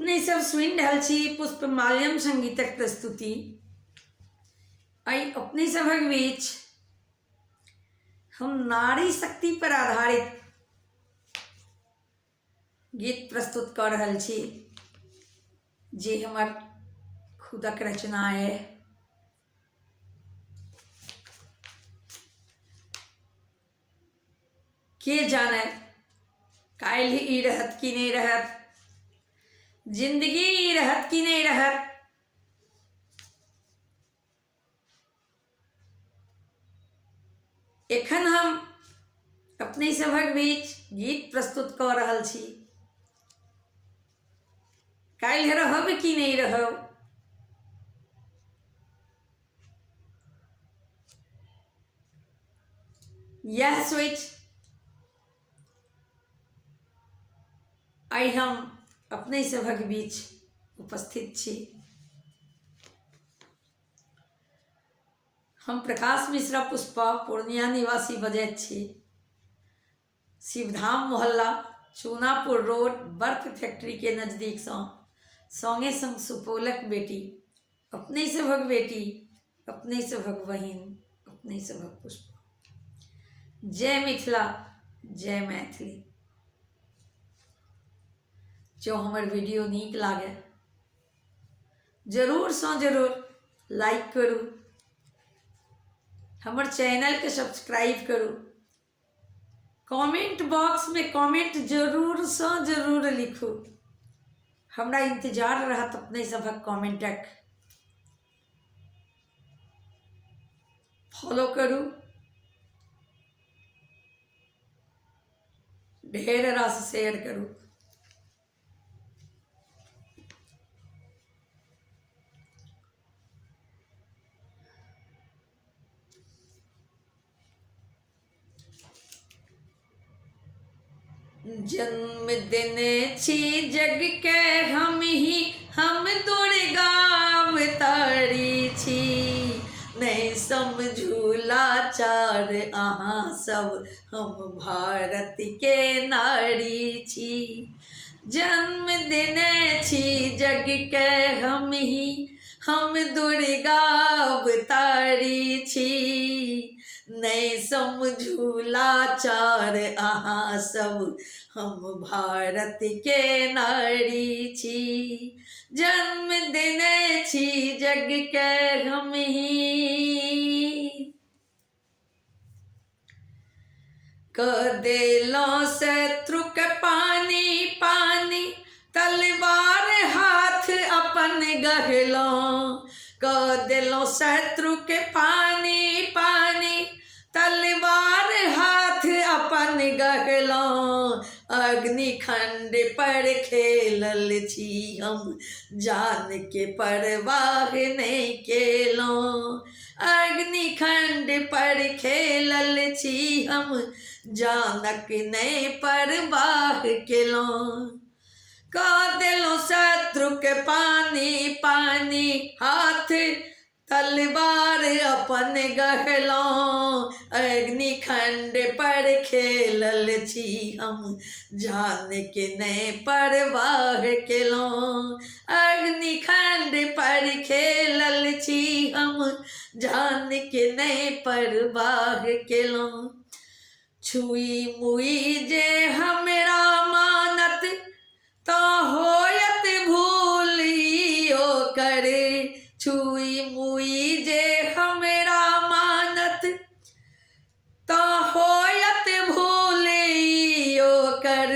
अपने सब सुनि रहल छी पुष्पमाल्यम संगीतक प्रस्तुति। आई अपने सभक बीच हम नारी शक्ति पर आधारित गीत प्रस्तुत कर रहल छी, जे हमर खुदक रचना है। के जाने काल्हि ई रहत कि नहीं रहत, जिंदगी ई रहत कि नहीं रहत। एखन हम अपने सभक बीच गीत प्रस्तुत कर रहल छी। काल्हि रहब कि नहीं रहब, यह सोच आई हम अपने सभक बीच उपस्थित छी। हम प्रकाश मिश्रा पुष्पा पूर्णिया निवासी बजैत छी। शिवधाम मोहल्ला, चूनापुर रोड, बर्फ फैक्ट्री के नज़दीक संगे संग सुपौलक बेटी, अपने सभक बेटी, अपने सभक बहिन, अपने सभक पुष्पा। जय मिथिला, जय मैथिली। जो हमर वीडियो नीक लागे जरूर से जरूर लाइक करू, हमर चैनल के सब्सक्राइब करू, कमेंट बॉक्स में कमेंट जरूर से जरूर लिखू। हमरा इंतजार रहत अपने सभक कमेंटक। फॉलो करू, ढेर रास शेयर करू। जन्मदिन छी जग के हम ही, हम दुर्गा अवतारी छी। नहीं समझू लाचार अहाँ सब, हम भारत के नारी छी। जन्मदिन छी जग के हम ही, हम दुर्गा अवतारी छी। नहीं समझू लाचार अहाँ सब, हम भारत के नारी छी। जन्मदिन छी जग के हम ही, क देलो शत्रु के पानी पानी, तलवार हाथ अपन गहलो। क देलो शत्रु के पानी पानी, तलवार हाथ अपन गहलो। अग्निखंड पर खेलल छी हम, जान के परवाह नहीं केलो। अग्निखंड पर खेलल छी हम, जानक नहीं परवाह केलो। का दिलो शत्रु के पानी पानी, हाथ तलवार अपन गहलो। अग्निखंड पर खेलल छी हम, जान के नहीं परवाह केलो। अग्निखंड पर खेलल छी हम, जान के नहीं परवाह केलो। छुई मुई जे हमरा मानत, तो होयत भूलियो करे। छुई मुई जे हमरा मानत, तो होयत भूलियो कर।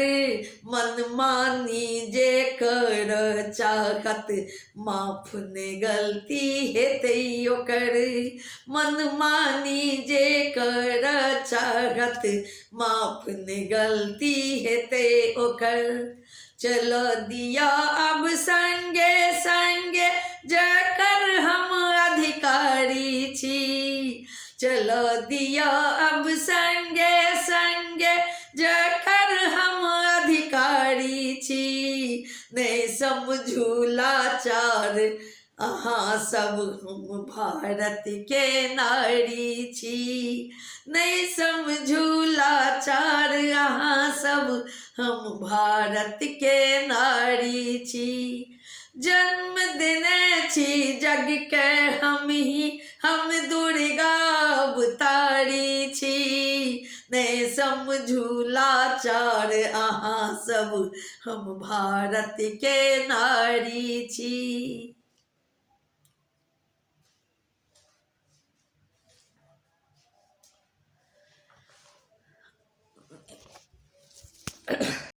मन मानी जे कर चाहत, माफ ने गलती हेतै ओकर। मन मानी जे कर चाहत, माफ ने गलती हेतै ओकर। चलो दिया अब संगे संगे, जकर हम अधिकारी छी। चलो दिया अब संगे संगे, जकर हम अधिकारी छी। नहीं समझू लाचार अहाँ सब हम भारत के नारी छी, नहीं समझू लाचार अहाँ सब हम भारत के नारी छी। जन्म देने छी जग के हम ही, हम दुर्गा अवतारी छी, नहीं समझू लाचार अहाँ सब हम भारत के नारी छी।